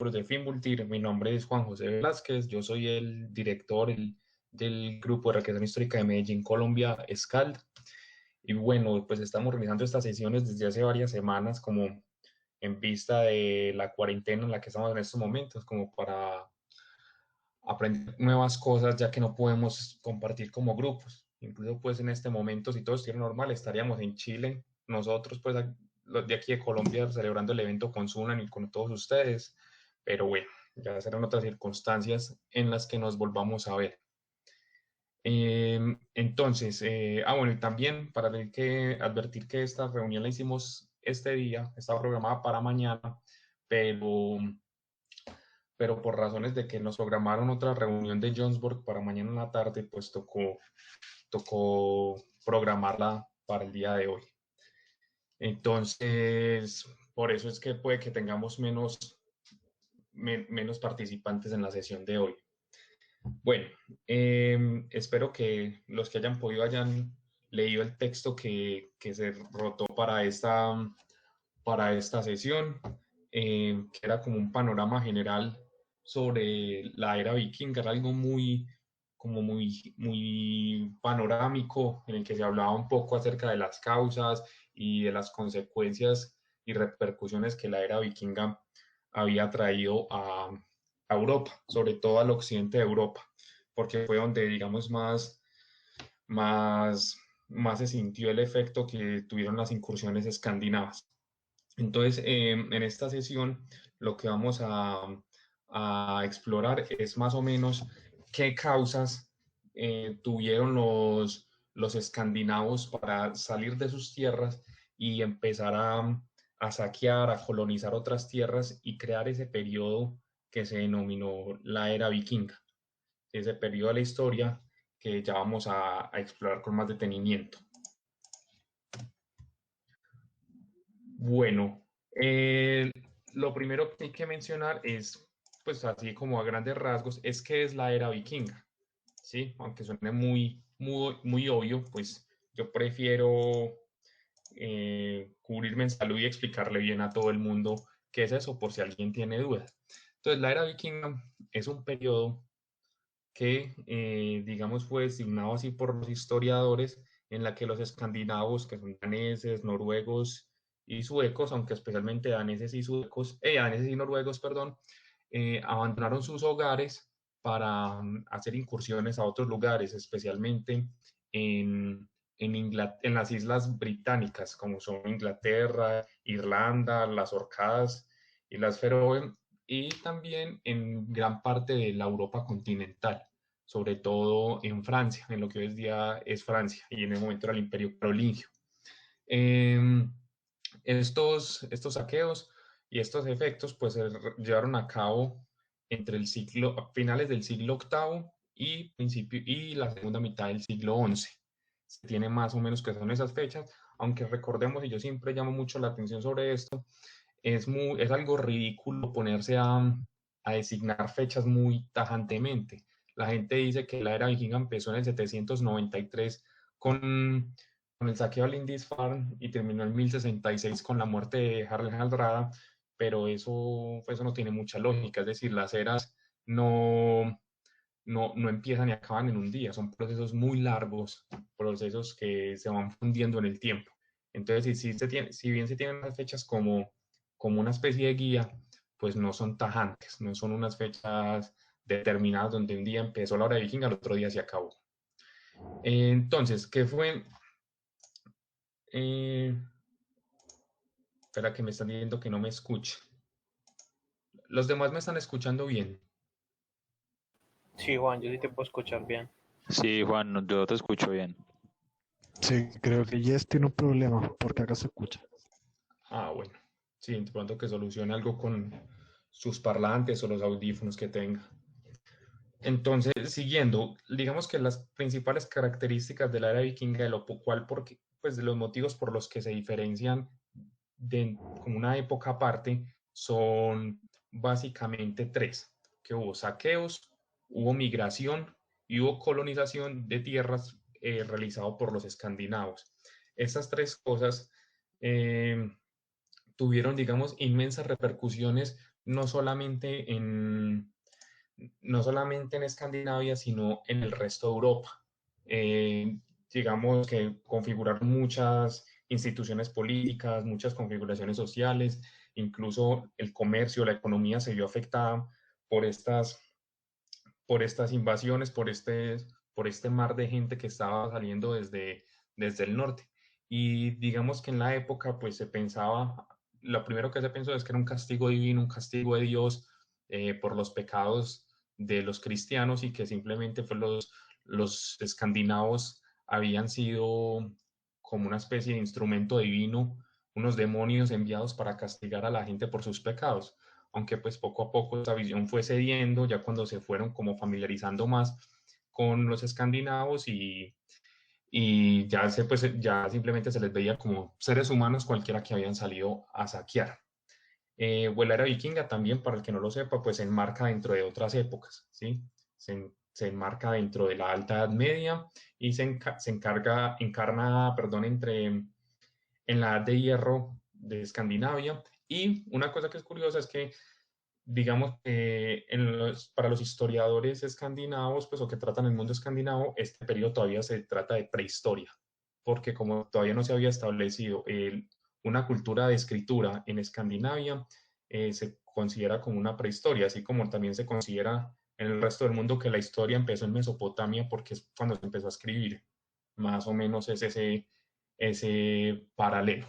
nosotros de Finbultir. Mi nombre es Juan José Velázquez, yo soy el director del Grupo de Recreación Histórica de Medellín, Colombia, SCALD. Y bueno, pues estamos realizando estas sesiones desde hace varias semanas como en vista de la cuarentena en la que estamos en estos momentos, como para aprender nuevas cosas, ya que no podemos compartir como grupos. Incluso pues en este momento, si todo estuviera normal, estaríamos en Chile, nosotros pues los de aquí de Colombia celebrando el evento con Sunan y con todos ustedes, pero bueno, ya serán otras circunstancias en las que nos volvamos a ver. Entonces, bueno, y también para advertir que esta reunión la hicimos este día, estaba programada para mañana, pero por razones de que nos programaron otra reunión de Jonesburg para mañana en la tarde, pues tocó programarla para el día de hoy. Entonces, por eso es que puede que tengamos menos participantes en la sesión de hoy. Bueno, espero que los que hayan podido hayan leído el texto que se rotó para esta sesión, que era como un panorama general sobre la era vikinga, era algo muy panorámico, en el que se hablaba un poco acerca de las causas y de las consecuencias y repercusiones que la era vikinga había traído a Europa, sobre todo al occidente de Europa, porque fue donde, digamos, más, más se sintió el efecto que tuvieron las incursiones escandinavas. Entonces, en esta sesión lo que vamos a explorar es más o menos qué causas tuvieron los escandinavos para salir de sus tierras y empezar a saquear, a colonizar otras tierras y crear ese periodo que se denominó la era vikinga, ese periodo de la historia que ya vamos a explorar con más detenimiento. Bueno, lo primero que hay que mencionar es, pues así como a grandes rasgos, es qué es la era vikinga, ¿sí? Aunque suene muy obvio, pues yo prefiero cubrirme en salud y explicarle bien a todo el mundo qué es eso, por si alguien tiene dudas. Entonces, la era vikinga es un periodo que, digamos, fue designado así por los historiadores, en la que los escandinavos, que son daneses, noruegos y suecos, aunque especialmente daneses y noruegos, perdón, abandonaron sus hogares para hacer incursiones a otros lugares, especialmente en las islas británicas, como son Inglaterra, Irlanda, las Orcadas y las Feroe, y también en gran parte de la Europa continental, sobre todo en Francia, en lo que hoy día es Francia, y en el momento era el Imperio Carolingio. Eh, estos saqueos y estos efectos pues se llevaron a cabo entre finales del siglo octavo y la segunda mitad del siglo once. Se tiene más o menos que son esas fechas, aunque recordemos, y yo siempre llamo mucho la atención sobre esto, es algo ridículo ponerse a designar fechas muy tajantemente. La gente dice que la era vikinga empezó en el 793 con el saqueo de Lindisfarne y terminó en 1066 con la muerte de Harald Hardrada, pero eso no tiene mucha lógica. Es decir, las eras no empiezan y acaban en un día, son procesos muy largos, procesos que se van fundiendo en el tiempo. Entonces, si bien se tienen las fechas como una especie de guía, pues no son tajantes, no son unas fechas determinadas donde un día empezó la hora vikinga, al otro día se acabó. Entonces, ¿qué fue? Eh, Espera que me están diciendo que no me escucha. Los demás me están escuchando bien. Sí, Juan, yo sí te puedo escuchar bien. Sí, Juan, yo te escucho bien. Sí, creo que Jess tiene un problema porque acá se escucha. Ah, bueno. Sí, de pronto que solucione algo con sus parlantes o los audífonos que tenga. Entonces, siguiendo, digamos que las principales características de la era vikinga, de lo cual, pues de los motivos por los que se diferencian como una época aparte, son básicamente tres: que hubo saqueos, hubo migración y hubo colonización de tierras realizado por los escandinavos. Estas tres cosas eh, tuvieron, digamos, inmensas repercusiones, no solamente en, no solamente en Escandinavia, sino en el resto de Europa. Eh, digamos que configuraron muchas instituciones políticas, muchas configuraciones sociales, incluso el comercio, la economía se vio afectada por por estas invasiones, por este mar de gente que estaba saliendo desde el norte. Y digamos que en la época, pues se pensaba, lo primero que se pensó es que era un castigo divino, un castigo de Dios por los pecados de los cristianos y que simplemente fue los escandinavos habían sido como una especie de instrumento divino, unos demonios enviados para castigar a la gente por sus pecados, aunque pues poco a poco esa visión fue cediendo, ya cuando se fueron como familiarizando más con los escandinavos y ya, pues, ya simplemente se les veía como seres humanos cualquiera que habían salido a saquear. O la era vikinga también, para el que no lo sepa, pues se enmarca dentro de otras épocas, ¿sí? Se enmarca dentro de la Alta Edad Media y encarna, perdón, en la Edad de Hierro de Escandinavia. Y una cosa que es curiosa es que digamos que para los historiadores escandinavos, pues o que tratan el mundo escandinavo, este periodo todavía se trata de prehistoria, porque como todavía no se había establecido una cultura de escritura en Escandinavia, se considera como una prehistoria, así como también se considera en el resto del mundo que la historia empezó en Mesopotamia porque es cuando se empezó a escribir. Más o menos es ese paralelo.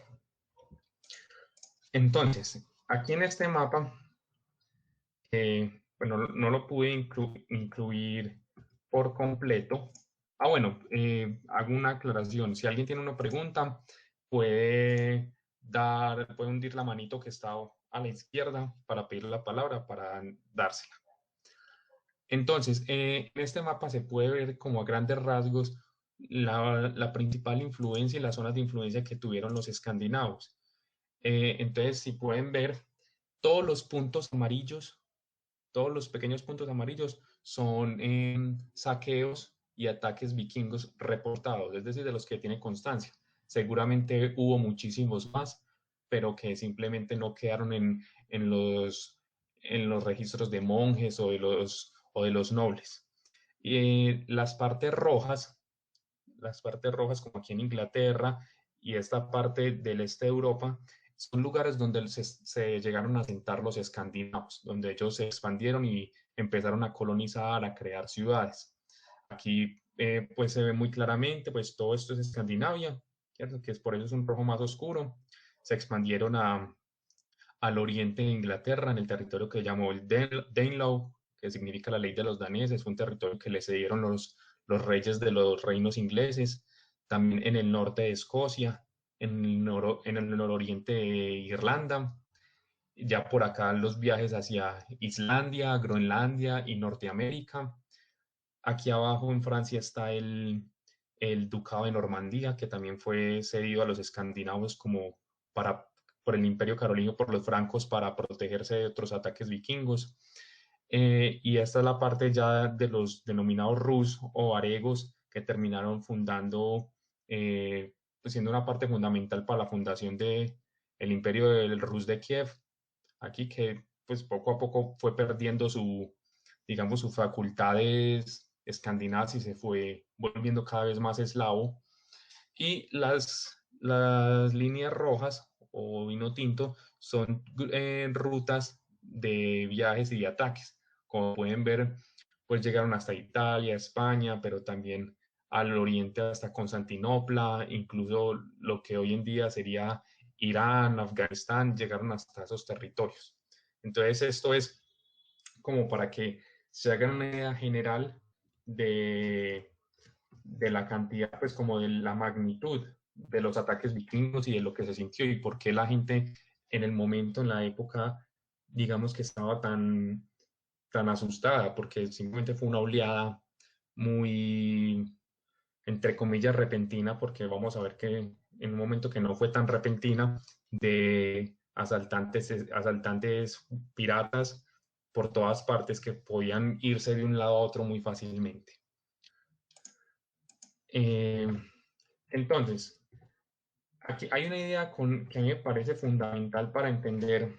Entonces, aquí en este mapa bueno, no lo pude incluir por completo. Ah, bueno, hago una aclaración. Si alguien tiene una pregunta, puede hundir la manito que está a la izquierda para pedir la palabra, para dársela. Entonces, en este mapa se puede ver como a grandes rasgos la principal influencia y las zonas de influencia que tuvieron los escandinavos. Entonces, si pueden ver, todos los puntos amarillos, todos los pequeños puntos amarillos son saqueos y ataques vikingos reportados, es decir, de los que tiene constancia. Seguramente hubo muchísimos más, pero que simplemente no quedaron en los registros de monjes o de los nobles. Y las partes rojas como aquí en Inglaterra y esta parte del este de Europa, son lugares donde se llegaron a asentar los escandinavos, donde ellos se expandieron y empezaron a colonizar, a crear ciudades. Aquí pues se ve muy claramente, pues todo esto es Escandinavia, ¿cierto? Que es por eso es un rojo más oscuro. Se expandieron al oriente de Inglaterra, en el territorio que llamó el Danelaw, que significa la ley de los daneses, fue un territorio que le cedieron los reyes de los reinos ingleses, también en el norte de Escocia, en el nororiente de Irlanda, ya por acá los viajes hacia Islandia, Groenlandia y Norteamérica. Aquí abajo en Francia está el Ducado de Normandía, que también fue cedido a los escandinavos como por el Imperio Carolingio, por los francos, para protegerse de otros ataques vikingos. Y esta es la parte ya de los denominados Rus o Aregos, que terminaron fundando, pues siendo una parte fundamental para la fundación del Imperio del Rus de Kiev, aquí que pues poco a poco fue perdiendo digamos, sus facultades escandinavas y se fue volviendo cada vez más eslavo. Y las líneas rojas o vino tinto son rutas de viajes y de ataques. Como pueden ver, pues llegaron hasta Italia, España, pero también al oriente hasta Constantinopla, incluso lo que hoy en día sería Irán, Afganistán, llegaron hasta esos territorios. Entonces, esto es como para que se hagan una idea general de, de la cantidad, pues como de la magnitud de los ataques vikingos y de lo que se sintió y por qué la gente en el momento, en la época, digamos que estaba tan asustada, porque simplemente fue una oleada muy, entre comillas, repentina, porque vamos a ver que en un momento que no fue tan repentina, de asaltantes piratas por todas partes que podían irse de un lado a otro muy fácilmente. Eh, entonces, aquí hay una idea que a mí me parece fundamental para entender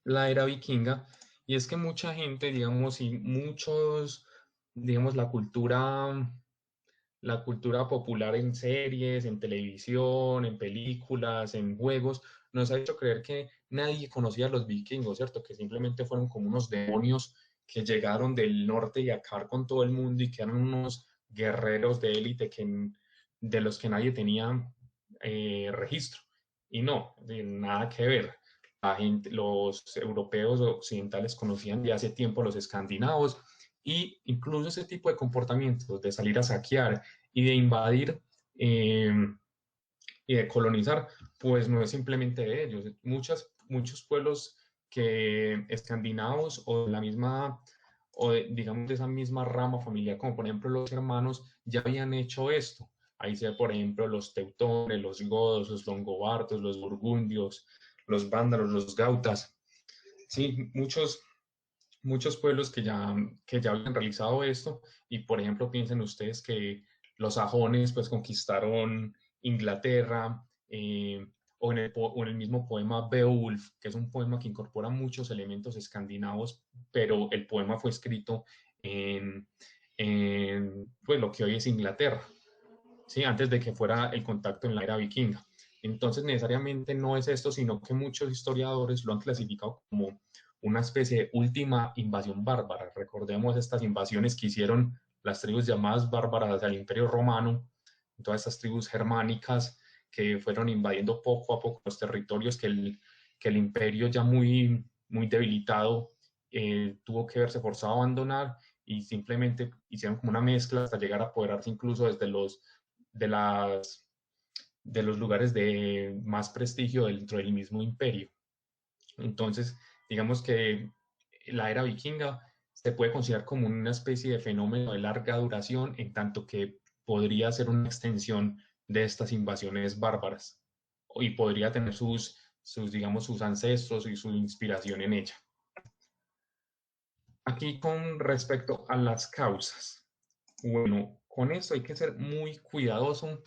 la era vikinga, y es que mucha gente, digamos, y muchos, digamos, la cultura popular en series, en televisión, en películas, en juegos, nos ha hecho creer que nadie conocía a los vikingos, ¿cierto? Que simplemente fueron como unos demonios que llegaron del norte y acabar con todo el mundo y que eran unos guerreros de élite de los que nadie tenía registro. Y no, nada que ver. Los europeos occidentales conocían de hace tiempo a los escandinavos y incluso ese tipo de comportamientos de salir a saquear y de invadir eh, y de colonizar, pues no es simplemente de ellos. Muchos pueblos que escandinavos o de la misma, digamos de esa misma rama familiar, como por ejemplo los hermanos, ya habían hecho esto. Ahí se ve, por ejemplo, los teutones, los godos, los longobardos, los burgundios, los vándalos, los gautas. Sí, muchos pueblos que ya habían realizado esto y por ejemplo piensen ustedes que los sajones pues conquistaron Inglaterra o en el mismo poema Beowulf, que es un poema que incorpora muchos elementos escandinavos, pero el poema fue escrito en, en pues, lo que hoy es Inglaterra, ¿sí? Antes de que fuera el contacto en la era vikinga. Entonces, necesariamente no es esto, sino que muchos historiadores lo han clasificado como una especie de última invasión bárbara. Recordemos estas invasiones que hicieron las tribus llamadas bárbaras al Imperio Romano, todas estas tribus germánicas que fueron invadiendo poco a poco los territorios que el imperio ya muy debilitado tuvo que verse forzado a abandonar y simplemente hicieron como una mezcla hasta llegar a apoderarse incluso desde de, las, de los lugares de más prestigio dentro del mismo imperio. Entonces, digamos que la era vikinga se puede considerar como una especie de fenómeno de larga duración, en tanto que podría ser una extensión de estas invasiones bárbaras y podría tener digamos, sus ancestros y su inspiración en ella. Aquí con respecto a las causas. Bueno, con esto hay que ser muy cuidadoso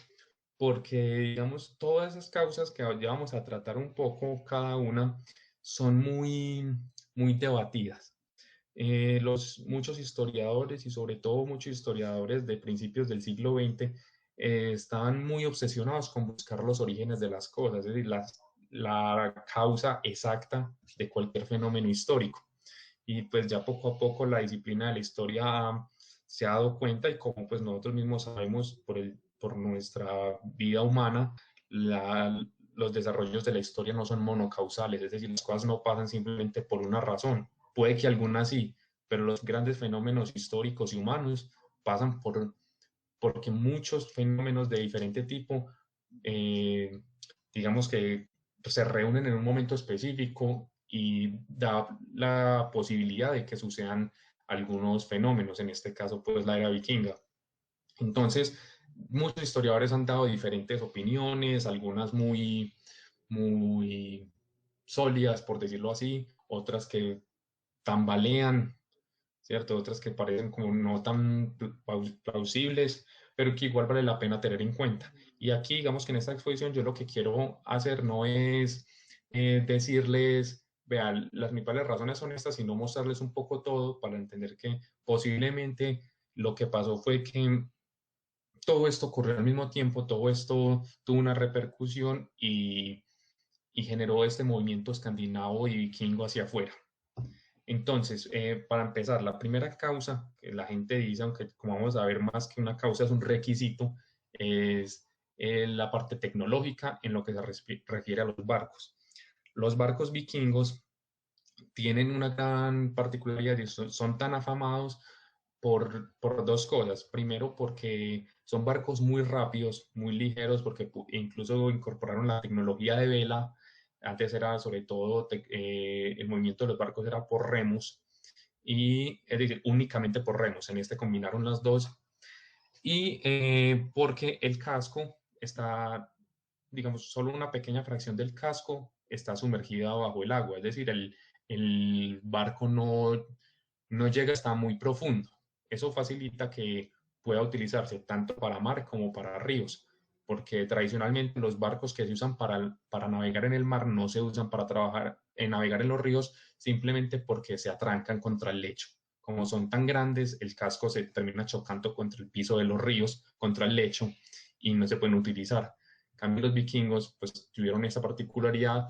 porque, digamos, todas esas causas que ya vamos a tratar un poco cada una son muy debatidas. Muchos historiadores y sobre todo muchos historiadores de principios del siglo XX estaban muy obsesionados con buscar los orígenes de las cosas, es decir, la causa exacta de cualquier fenómeno histórico. Y pues ya poco a poco la disciplina de la historia se ha dado cuenta y como pues nosotros mismos sabemos por nuestra vida humana, los desarrollos de la historia no son monocausales, es decir, las cosas no pasan simplemente por una razón. Puede que algunas sí, pero los grandes fenómenos históricos y humanos pasan porque muchos fenómenos de diferente tipo, eh, digamos que se reúnen en un momento específico y da la posibilidad de que sucedan algunos fenómenos, en este caso pues la era vikinga. Entonces, muchos historiadores han dado diferentes opiniones, algunas muy sólidas, por decirlo así, otras que tambalean, ¿cierto? Otras que parecen como no tan plausibles, pero que igual vale la pena tener en cuenta. Y aquí, digamos que en esta exposición yo lo que quiero hacer no es decirles, vean, las principales razones son estas, sino mostrarles un poco todo para entender que posiblemente lo que pasó fue que todo esto ocurrió al mismo tiempo, todo esto tuvo una repercusión y generó este movimiento escandinavo y vikingo hacia afuera. Entonces, para empezar, la primera causa que la gente dice, aunque como vamos a ver más que una causa es un requisito, es la parte tecnológica en lo que se refiere a los barcos. Los barcos vikingos tienen una gran particularidad y son tan afamados por dos cosas. Primero, porque son barcos muy rápidos, muy ligeros, porque incluso incorporaron la tecnología de vela. Antes era sobre todo el movimiento de los barcos era por remos, y es decir, únicamente por remos. En este combinaron las dos. Y porque el casco está, digamos, solo una pequeña fracción del casco está sumergida bajo el agua, es decir, el barco no llega hasta muy profundo. Eso facilita que pueda utilizarse tanto para mar como para ríos, porque tradicionalmente los barcos que se usan para navegar en el mar no se usan para trabajar navegar en los ríos simplemente porque se atrancan contra el lecho. Como son tan grandes, el casco se termina chocando contra el piso de los ríos, contra el lecho, y no se pueden utilizar. En cambio, los vikingos pues tuvieron esa particularidad,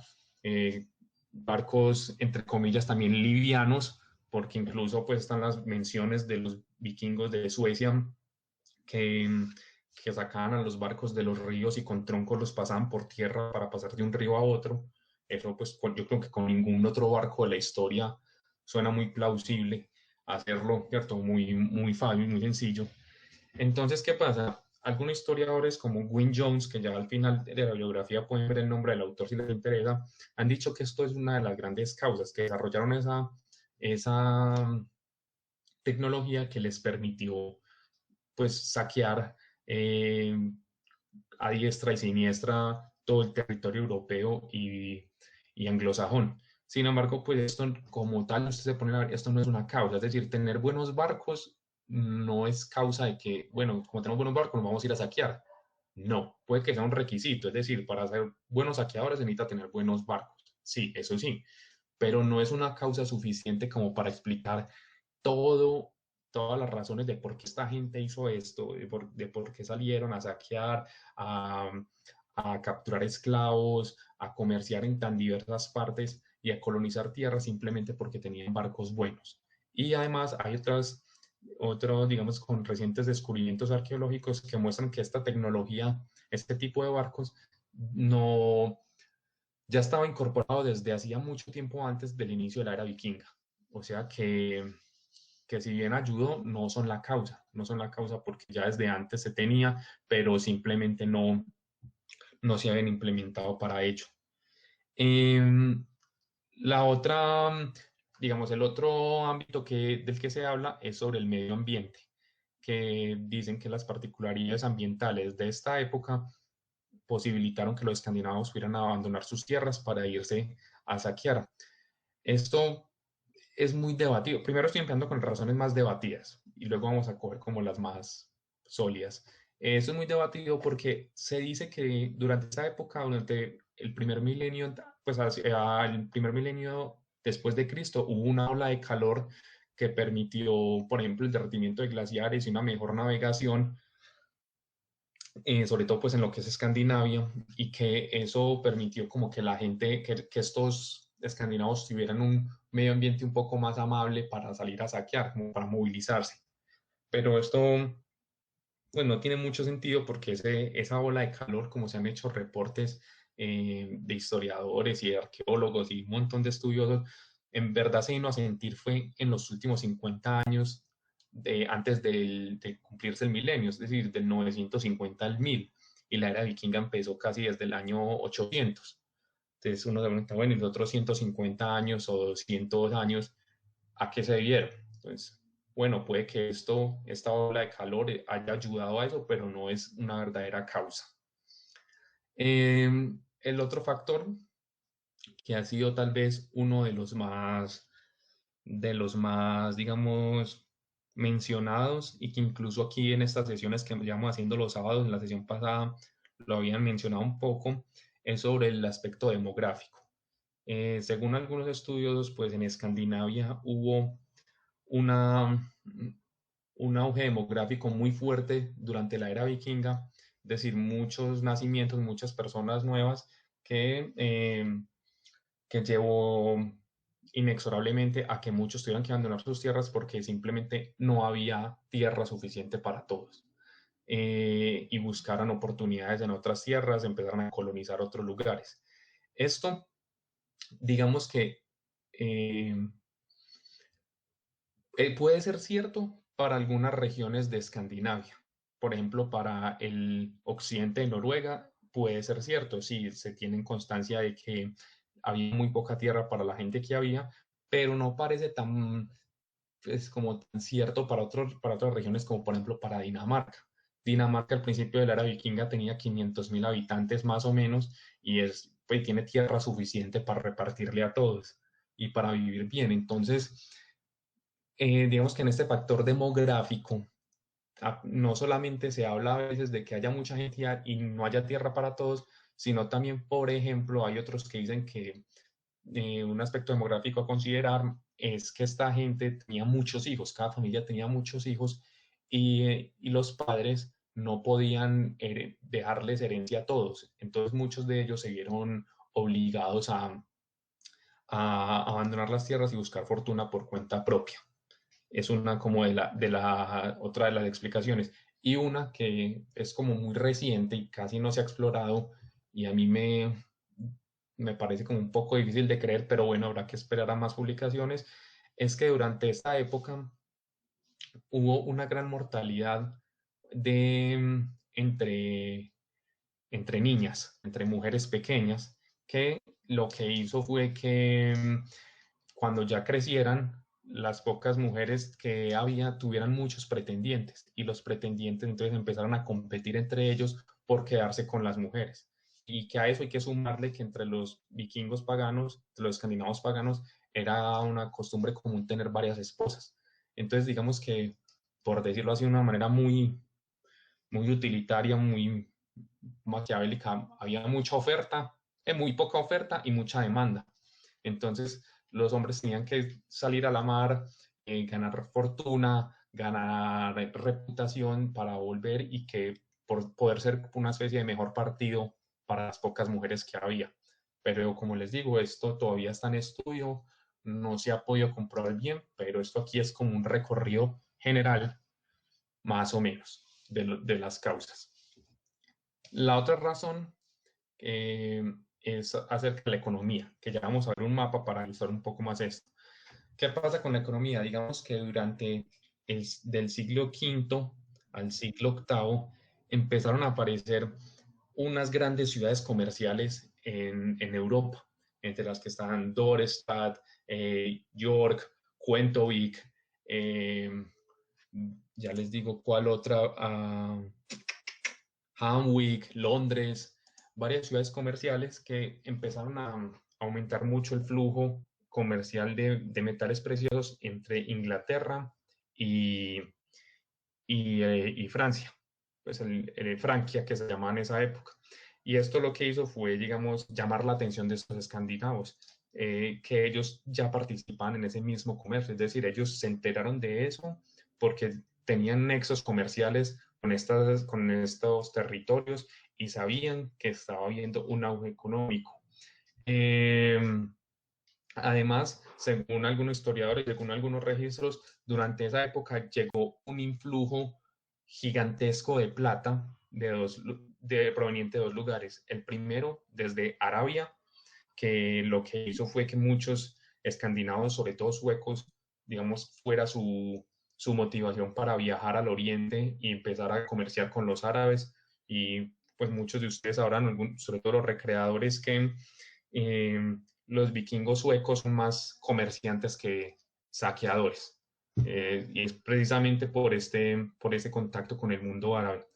barcos entre comillas también livianos, porque incluso pues están las menciones de los vikingos de Suecia que, que sacaban a los barcos de los ríos y con troncos los pasaban por tierra para pasar de un río a otro. Eso pues yo creo que con ningún otro barco de la historia suena muy plausible hacerlo, ¿cierto? Muy fácil, muy sencillo. Entonces, ¿qué pasa? Algunos historiadores como Wynne Jones, que ya al final de la biografía pueden ver el nombre del autor si les interesa, han dicho que esto es una de las grandes causas, que desarrollaron esa tecnología que les permitió pues saquear a diestra y siniestra todo el territorio europeo y anglosajón. Sin embargo, pues esto como tal, usted se pone a ver, esto no es una causa, es decir, tener buenos barcos no es causa de que, bueno, como tenemos buenos barcos, nos vamos a ir a saquear. No, puede que sea un requisito, es decir, para ser buenos saqueadores se necesita tener buenos barcos. Sí, eso sí, pero no es una causa suficiente como para explicar todo, todas las razones de por qué esta gente hizo esto, de por qué salieron a saquear, a, a capturar esclavos, a comerciar en tan diversas partes y a colonizar tierras simplemente porque tenían barcos buenos. Y además hay otros, digamos, con recientes descubrimientos arqueológicos que muestran que esta tecnología, este tipo de barcos, no, ya estaba incorporado desde hacía mucho tiempo antes del inicio de la era vikinga. O sea que si bien ayudó, no son la causa, no son la causa porque ya desde antes se tenía, pero simplemente no se habían implementado para ello. Eh, la otra, digamos, el otro ámbito del que se habla es sobre el medio ambiente, que dicen que las particularidades ambientales de esta época posibilitaron que los escandinavos pudieran abandonar sus tierras para irse a saquear. Esto es muy debatido. Primero estoy empezando con razones más debatidas y luego vamos a coger como las más sólidas. Eso es muy debatido porque se dice que durante esa época, durante el primer milenio, pues el primer milenio después de Cristo, hubo una ola de calor que permitió, por ejemplo, el derretimiento de glaciares y una mejor navegación, sobre todo pues en lo que es Escandinavia, y que eso permitió como que la gente, que estos escandinavos tuvieran un medio ambiente un poco más amable para salir a saquear, como para movilizarse. Pero esto pues no tiene mucho sentido porque esa ola de calor, como se han hecho reportes de historiadores y de arqueólogos y un montón de estudiosos, en verdad se vino a sentir fue en los últimos 50 años antes de cumplirse el milenio, es decir, del 950 al 1000, y la era vikinga empezó casi desde el año 800. Entonces uno se pregunta, bueno, ¿y los otros 150 años o 200 años a qué se debieron? Entonces, bueno, puede que esta ola de calor haya ayudado a eso, pero no es una verdadera causa. El otro factor que ha sido tal vez uno de los más, digamos, mencionados y que incluso aquí en estas sesiones que llevamos haciendo los sábados, en la sesión pasada lo habían mencionado un poco, es sobre el aspecto demográfico. Según algunos estudios, pues en Escandinavia hubo una, un auge demográfico muy fuerte durante la era vikinga, es decir, muchos nacimientos, muchas personas nuevas que llevó inexorablemente a que muchos tuvieran que abandonar sus tierras porque simplemente no había tierra suficiente para todos. Y buscaran oportunidades en otras tierras, empezaron a colonizar otros lugares. Esto, digamos que eh, puede ser cierto para algunas regiones de Escandinavia. Por ejemplo, para el occidente de Noruega puede ser cierto, sí, se tiene constancia de que había muy poca tierra para la gente que había, pero no parece tan, es como tan cierto para otras regiones como por ejemplo para Dinamarca. Dinamarca al principio de la era vikinga tenía 500.000 habitantes más o menos y pues, tiene tierra suficiente para repartirle a todos y para vivir bien. Entonces, digamos que en este factor demográfico, no solamente se habla a veces de que haya mucha gente y no haya tierra para todos, sino también, por ejemplo, hay otros que dicen que un aspecto demográfico a considerar es que esta gente tenía muchos hijos, cada familia tenía muchos hijos y los padres no podían dejarles herencia a todos. Entonces muchos de ellos se vieron obligados a abandonar las tierras y buscar fortuna por cuenta propia. Es una como otra de las explicaciones. Y una que es como muy reciente y casi no se ha explorado y a mí me parece como un poco difícil de creer, pero bueno, habrá que esperar a más publicaciones, es que durante esta época hubo una gran mortalidad de entre niñas, entre mujeres pequeñas, que lo que hizo fue que cuando ya crecieran, las pocas mujeres que había tuvieran muchos pretendientes y los pretendientes entonces empezaron a competir entre ellos por quedarse con las mujeres. Y que a eso hay que sumarle que entre los vikingos paganos, los escandinavos paganos, era una costumbre común tener varias esposas. Entonces, digamos que, por decirlo así de una manera muy utilitaria, muy maquiavélica, había mucha oferta, muy poca oferta y mucha demanda. Entonces, los hombres tenían que salir a la mar, ganar fortuna, ganar reputación para volver y que por poder ser una especie de mejor partido para las pocas mujeres que había. Pero como les digo, esto todavía está en estudio, no se ha podido comprobar bien, pero esto aquí es como un recorrido general, más o menos, de las causas. La otra razón es acerca de la economía, que ya vamos a ver un mapa para ilustrar un poco más esto. ¿Qué pasa con la economía? Digamos que durante del siglo V al siglo VIII empezaron a aparecer unas grandes ciudades comerciales en Europa, entre las que estaban Dorestad, York, Quentovic, ya les digo cuál otra, Hamwick, Londres, varias ciudades comerciales que empezaron a aumentar mucho el flujo comercial de metales preciosos entre Inglaterra y, y Francia, pues Francia que se llamaba en esa época. Y esto lo que hizo fue, digamos, llamar la atención de estos escandinavos, que ellos ya participaban en ese mismo comercio, es decir, ellos se enteraron de eso porque tenían nexos comerciales con estos territorios y sabían que estaba habiendo un auge económico. Eh, Además, según algunos historiadores, según algunos registros, durante esa época llegó un influjo gigantesco de plata proveniente de dos lugares. El primero, desde Arabia, que lo que hizo fue que muchos escandinavos, sobre todo suecos, digamos, fuera su motivación para viajar al oriente y empezar a comerciar con los árabes. Y pues muchos de ustedes sabrán, sobre todo los recreadores, que los vikingos suecos son más comerciantes que saqueadores. Y es precisamente por este contacto con el mundo árabe.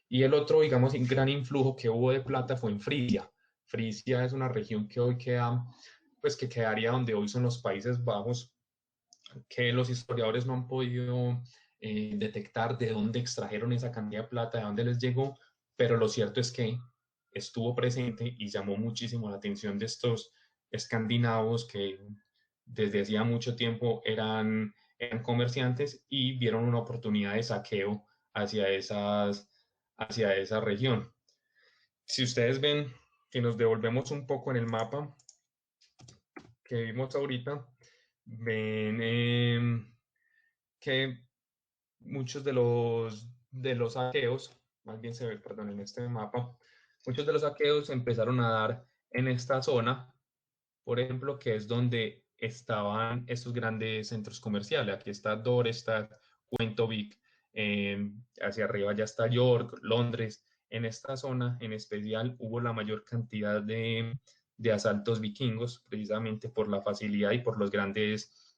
Y el otro, digamos, gran influjo que hubo de plata fue en Frisia. Frisia es una región que hoy queda, pues que quedaría donde hoy son los Países Bajos, que los historiadores no han podido detectar de dónde extrajeron esa cantidad de plata, de dónde les llegó, pero lo cierto es que estuvo presente y llamó muchísimo la atención de estos escandinavos que desde hacía mucho tiempo eran comerciantes y vieron una oportunidad de saqueo hacia hacia esa región. Si ustedes ven que nos devolvemos un poco en el mapa que vimos ahorita, ven que muchos de los saqueos, más bien se ve, perdón, en este mapa, muchos de los saqueos empezaron a dar en esta zona, por ejemplo, que es donde estaban estos grandes centros comerciales. Aquí está Dorestad, Quentovic, hacia arriba ya está York, Londres. En esta zona en especial hubo la mayor cantidad de asaltos vikingos, precisamente por la facilidad y por los grandes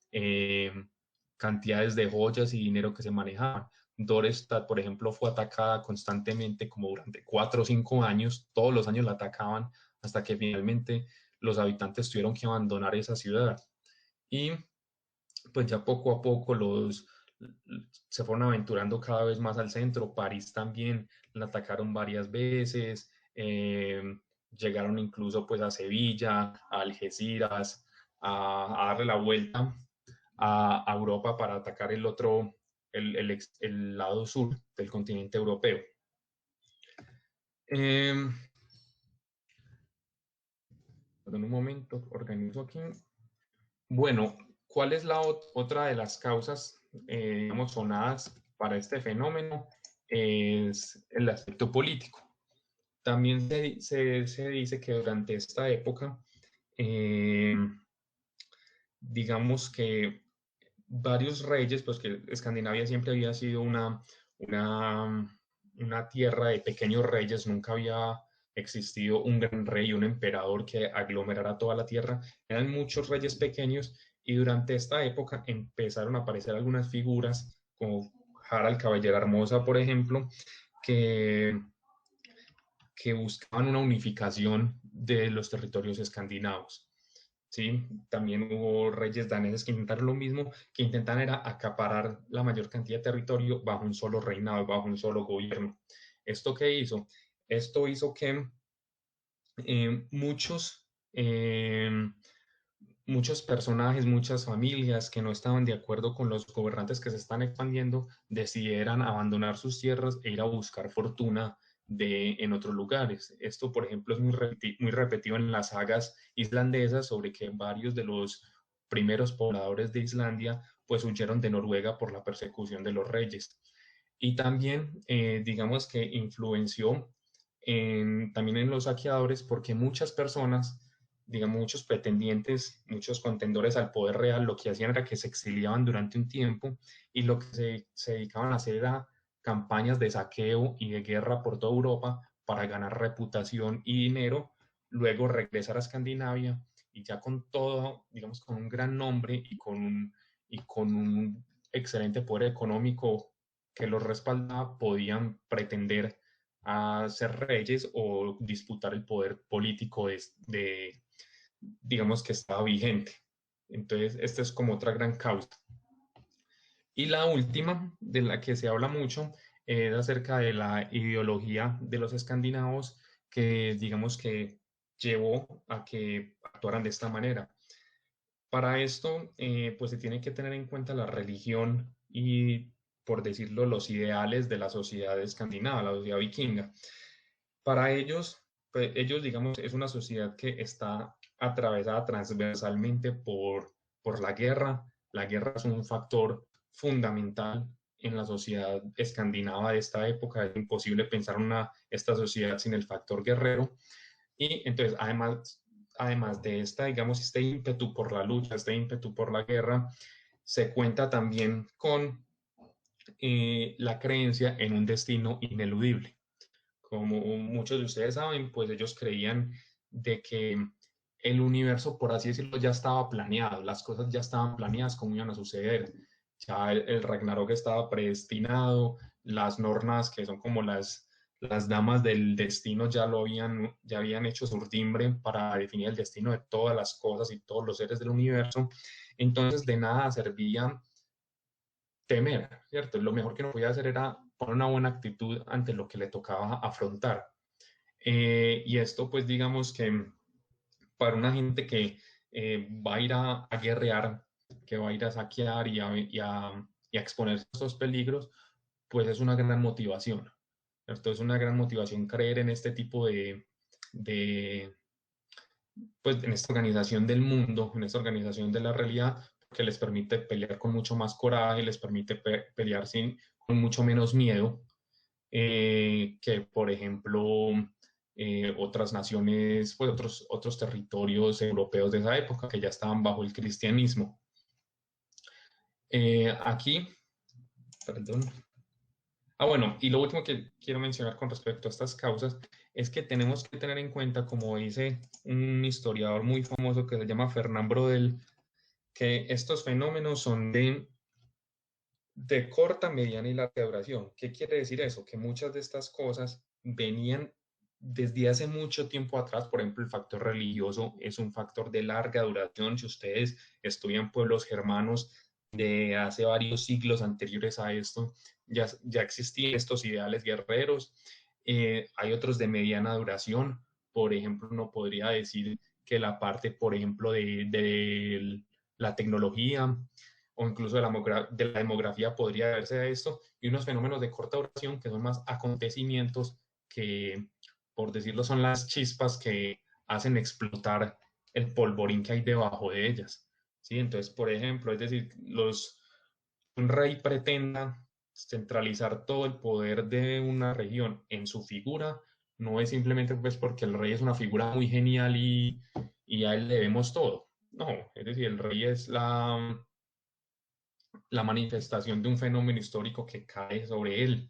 cantidades de joyas y dinero que se manejaban. Dorestad, por ejemplo, fue atacada constantemente como durante 4 o 5 años, todos los años la atacaban hasta que finalmente los habitantes tuvieron que abandonar esa ciudad. Y pues ya poco a poco se fueron aventurando cada vez más al centro. París también la atacaron varias veces. llegaron incluso pues a Sevilla, a Algeciras, a darle la vuelta a Europa para atacar el otro, el lado sur del continente europeo. Perdón un momento, organizo aquí. Bueno, ¿cuál es la otra de las causas, digamos, sonadas para este fenómeno? Es el aspecto político. También se dice que durante esta época, digamos que varios reyes, pues que Escandinavia siempre había sido una tierra de pequeños reyes, nunca había existido un gran rey, un emperador que aglomerara toda la tierra, eran muchos reyes pequeños y durante esta época empezaron a aparecer algunas figuras como Harald Caballera Hermosa, por ejemplo, que, que buscaban una unificación de los territorios escandinavos. ¿Sí? También hubo reyes daneses que intentaron lo mismo, que intentaban era acaparar la mayor cantidad de territorio bajo un solo reinado, bajo un solo gobierno. ¿Esto qué hizo? Esto hizo que muchos personajes, muchas familias que no estaban de acuerdo con los gobernantes que se están expandiendo, decidieran abandonar sus tierras e ir a buscar fortuna en otros lugares. Esto, por ejemplo, es muy repetido en las sagas islandesas sobre que varios de los primeros pobladores de Islandia pues huyeron de Noruega por la persecución de los reyes. Y también, digamos que influenció también en los saqueadores porque muchas personas, digamos, muchos pretendientes, muchos contendores al poder real, lo que hacían era que se exiliaban durante un tiempo y lo que se dedicaban a hacer era campañas de saqueo y de guerra por toda Europa para ganar reputación y dinero, luego regresar a Escandinavia y ya con todo, digamos, con un gran nombre y con un excelente poder económico que los respaldaba, podían pretender a ser reyes o disputar el poder político digamos, que estaba vigente. Entonces, esta es como otra gran causa. Y la última, de la que se habla mucho, es acerca de la ideología de los escandinavos que, digamos, que llevó a que actuaran de esta manera. Para esto, pues se tiene que tener en cuenta la religión y, por decirlo, los ideales de la sociedad escandinava, la sociedad vikinga. Para ellos, pues, ellos, digamos, es una sociedad que está atravesada transversalmente por la guerra. La guerra es un factor fundamental en la sociedad escandinava de esta época. Es imposible pensar esta sociedad sin el factor guerrero. Y entonces, además de digamos, este ímpetu por la lucha, este ímpetu por la guerra, se cuenta también con la creencia en un destino ineludible. Como muchos de ustedes saben, pues ellos creían de que el universo, por así decirlo, ya estaba planeado, las cosas ya estaban planeadas cómo iban a suceder. Ya el Ragnarok estaba predestinado, las Nornas, que son como las damas del destino, ya habían hecho su urdimbre para definir el destino de todas las cosas y todos los seres del universo. Entonces, de nada servía temer, ¿cierto? Lo mejor que uno podía hacer era poner una buena actitud ante lo que le tocaba afrontar. Y esto, pues, digamos que para una gente que va a ir a guerrear, que va a ir a saquear y a exponerse a estos peligros, pues es una gran motivación, ¿cierto? Es una gran motivación creer en este tipo de pues, en esta organización del mundo, en esta organización de la realidad, que les permite pelear con mucho más coraje, les permite pelear con mucho menos miedo que, por ejemplo, otras naciones, pues otros territorios europeos de esa época que ya estaban bajo el cristianismo. Aquí, perdón. Bueno, y lo último que quiero mencionar con respecto a estas causas es que tenemos que tener en cuenta, como dice un historiador muy famoso que se llama Fernand Braudel, que estos fenómenos son de corta, mediana y larga duración. ¿Qué quiere decir eso? Que muchas de estas cosas venían desde hace mucho tiempo atrás. Por ejemplo, el factor religioso es un factor de larga duración. Si ustedes estudian pueblos germanos de hace varios siglos anteriores a esto, ya existían estos ideales guerreros. Hay otros de mediana duración. por ejemplo, uno podría decir que la parte, por ejemplo, de la tecnología o incluso de la demografía podría verse a esto, y unos fenómenos de corta duración que son más acontecimientos que, por decirlo, son las chispas que hacen explotar el polvorín que hay debajo de ellas. ¿Sí? Entonces, por ejemplo, es decir, un rey pretenda centralizar todo el poder de una región en su figura, no es simplemente pues porque el rey es una figura muy genial y a él le debemos todo. No, es decir, el rey es la manifestación de un fenómeno histórico que cae sobre él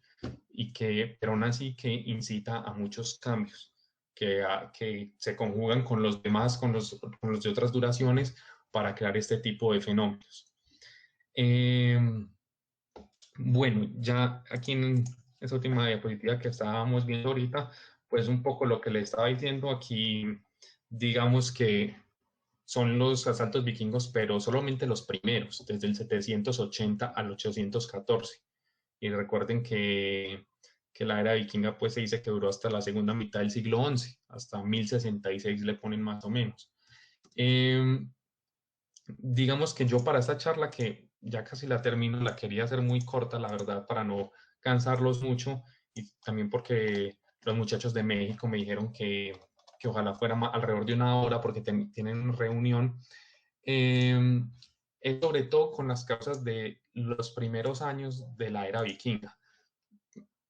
y que, pero aún así, que incita a muchos cambios que se conjugan con los demás, con los de otras duraciones, para crear este tipo de fenómenos. Eh, bueno, ya aquí en esa última diapositiva que estábamos viendo ahorita, pues un poco lo que le estaba diciendo aquí, digamos que son los asaltos vikingos, pero solamente los primeros, desde el 780 al 814. Y recuerden que la era vikinga pues se dice que duró hasta la segunda mitad del siglo XI, hasta 1066 le ponen más o menos. Eh, digamos que yo para esta charla, que ya casi la termino, la quería hacer muy corta, la verdad, para no cansarlos mucho, y también porque los muchachos de México me dijeron que ojalá fuera alrededor de una hora porque tienen reunión. Eh, es sobre todo con las causas de los primeros años de la era vikinga.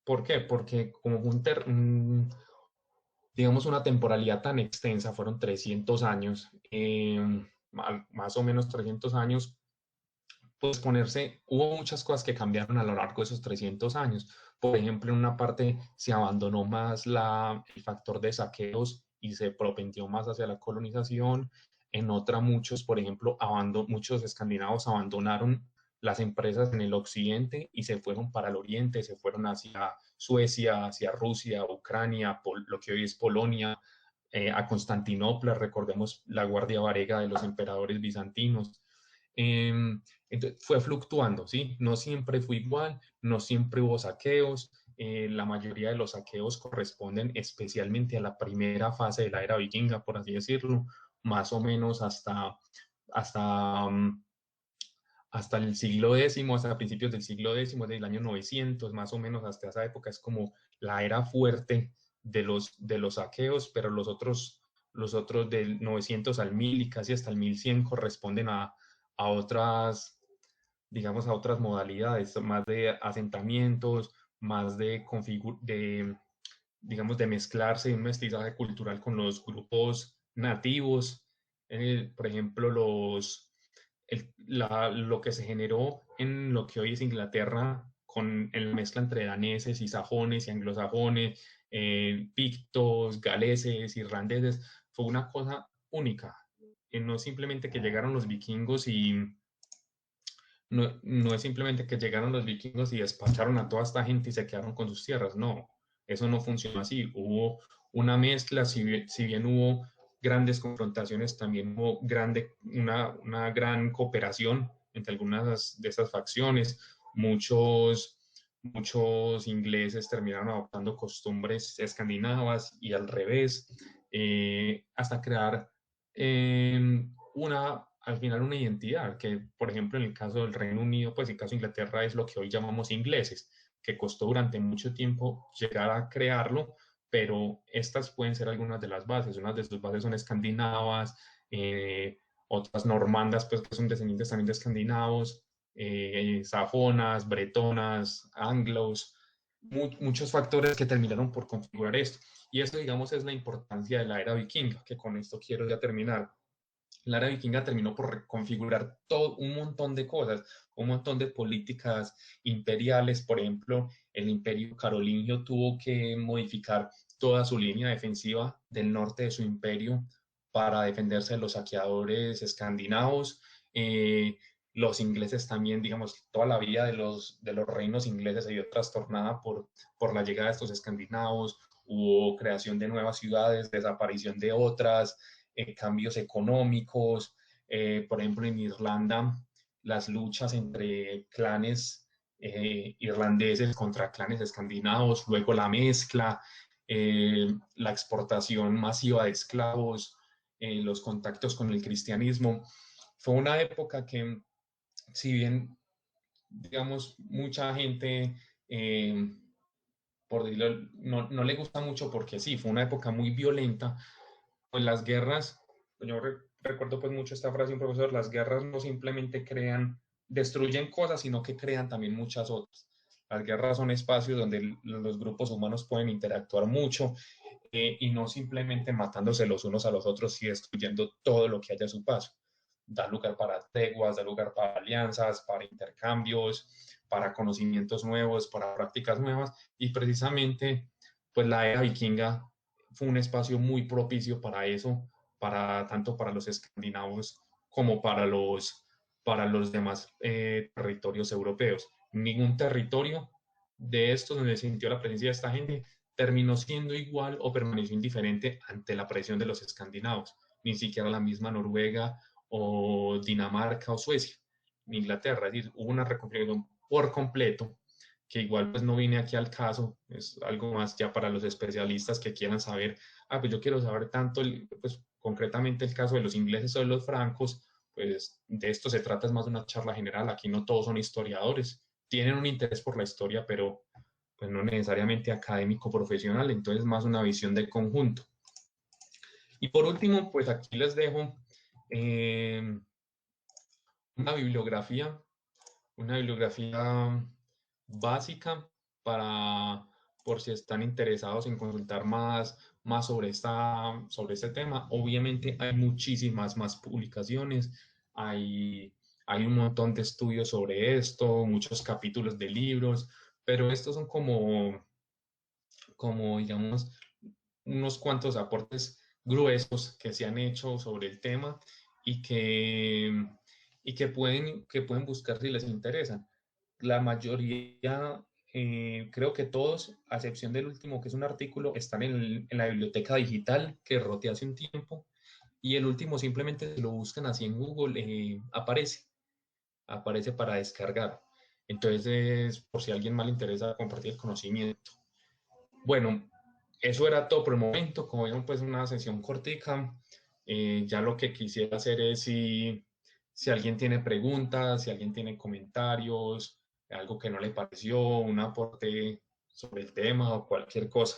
¿Por qué? Porque como digamos, una temporalidad tan extensa, fueron 300 años, más o menos 300 años, pues hubo muchas cosas que cambiaron a lo largo de esos 300 años. Por ejemplo, en una parte se abandonó más el factor de saqueos y se propendió más hacia la colonización. En otra, por ejemplo, muchos escandinavos abandonaron las empresas en el occidente y se fueron para el oriente, se fueron hacia Suecia, hacia Rusia, Ucrania, lo que hoy es Polonia, a Constantinopla, recordemos la guardia varega de los emperadores bizantinos. Entonces, fue fluctuando, ¿sí? No siempre fue igual, no siempre hubo saqueos. La mayoría de los saqueos corresponden especialmente a la primera fase de la era vikinga, por así decirlo, más o menos hasta, um, hasta el siglo X, hasta principios del siglo X, del año 900, más o menos hasta esa época es como la era fuerte de los saqueos, pero los otros del 900 al 1000 y casi hasta el 1100 corresponden a otras, digamos, a otras modalidades, más de asentamientos, más digamos, de mezclarse, un mestizaje cultural con los grupos nativos. Por ejemplo, lo que se generó en lo que hoy es Inglaterra, en la mezcla entre daneses y sajones y anglosajones, pictos, galeses, irlandeses, fue una cosa única. No es simplemente que llegaron los vikingos no es simplemente que llegaron los vikingos y despacharon a toda esta gente y se quedaron con sus tierras. No, eso no funcionó así. Hubo una mezcla, si bien hubo grandes confrontaciones, también hubo una gran cooperación entre algunas de esas facciones. Muchos ingleses terminaron adoptando costumbres escandinavas y al revés, hasta crear al final una identidad, que por ejemplo en el caso del Reino Unido, pues en el caso de Inglaterra es lo que hoy llamamos ingleses, que costó durante mucho tiempo llegar a crearlo, pero estas pueden ser algunas de las bases. Unas de sus bases son escandinavas, otras normandas, pues que son descendientes también de escandinavos, sajonas, bretonas, anglos, muchos factores que terminaron por configurar esto. Y eso, digamos, es la importancia de la era vikinga, que con esto quiero ya terminar. La era vikinga terminó por reconfigurar todo un montón de cosas, un montón de políticas imperiales. Por ejemplo, el imperio carolingio tuvo que modificar toda su línea defensiva del norte de su imperio para defenderse de los saqueadores escandinavos. Los ingleses también, digamos, toda la vida de los reinos ingleses se vio trastornada por la llegada de estos escandinavos. Hubo creación de nuevas ciudades, desaparición de otras, cambios económicos. Por ejemplo, en Irlanda, las luchas entre clanes irlandeses contra clanes escandinavos, luego la mezcla. la exportación masiva de esclavos, los contactos con el cristianismo. Fue una época que, si bien, digamos, mucha gente, por decirlo, no le gusta mucho porque sí, fue una época muy violenta, pues las guerras, yo recuerdo pues mucho esta frase de un profesor, las guerras no simplemente destruyen cosas, sino que crean también muchas otras. Las guerras son espacios donde los grupos humanos pueden interactuar mucho, y no simplemente matándose los unos a los otros y destruyendo todo lo que haya a su paso. Da lugar para treguas, da lugar para alianzas, para intercambios, para conocimientos nuevos, para prácticas nuevas, y precisamente pues la era vikinga fue un espacio muy propicio para eso, tanto para los escandinavos como para los demás territorios europeos. Ningún territorio de estos donde se sintió la presencia de esta gente terminó siendo igual o permaneció indiferente ante la presión de los escandinavos, ni siquiera la misma Noruega o Dinamarca o Suecia, ni Inglaterra. Es decir, hubo una reconfiguración por completo, que igual pues no vine aquí al caso, es algo más ya para los especialistas que quieran saber, pues yo quiero saber tanto, pues concretamente el caso de los ingleses o de los francos, pues de esto se trata, es más de una charla general, aquí no todos son historiadores, tienen un interés por la historia, pero pues no necesariamente académico profesional, entonces más una visión de conjunto. Y por último, pues aquí les dejo eh, una bibliografía, una bibliografía básica para, por si están interesados en consultar más sobre este tema. Obviamente hay muchísimas más publicaciones, hay un montón de estudios sobre esto, muchos capítulos de libros, pero estos son como digamos, unos cuantos aportes gruesos que se han hecho sobre el tema y que pueden buscar si les interesan. La mayoría, creo que todos, a excepción del último, que es un artículo, están en la biblioteca digital que roté hace un tiempo, y el último simplemente lo buscan así en Google, aparece para descargar. Entonces, por si a alguien más le interesa compartir el conocimiento. Bueno, eso era todo por el momento. Como vieron, pues una sesión cortica. Ya lo que quisiera hacer es si alguien tiene preguntas, si alguien tiene comentarios, algo que no le pareció, un aporte sobre el tema o cualquier cosa.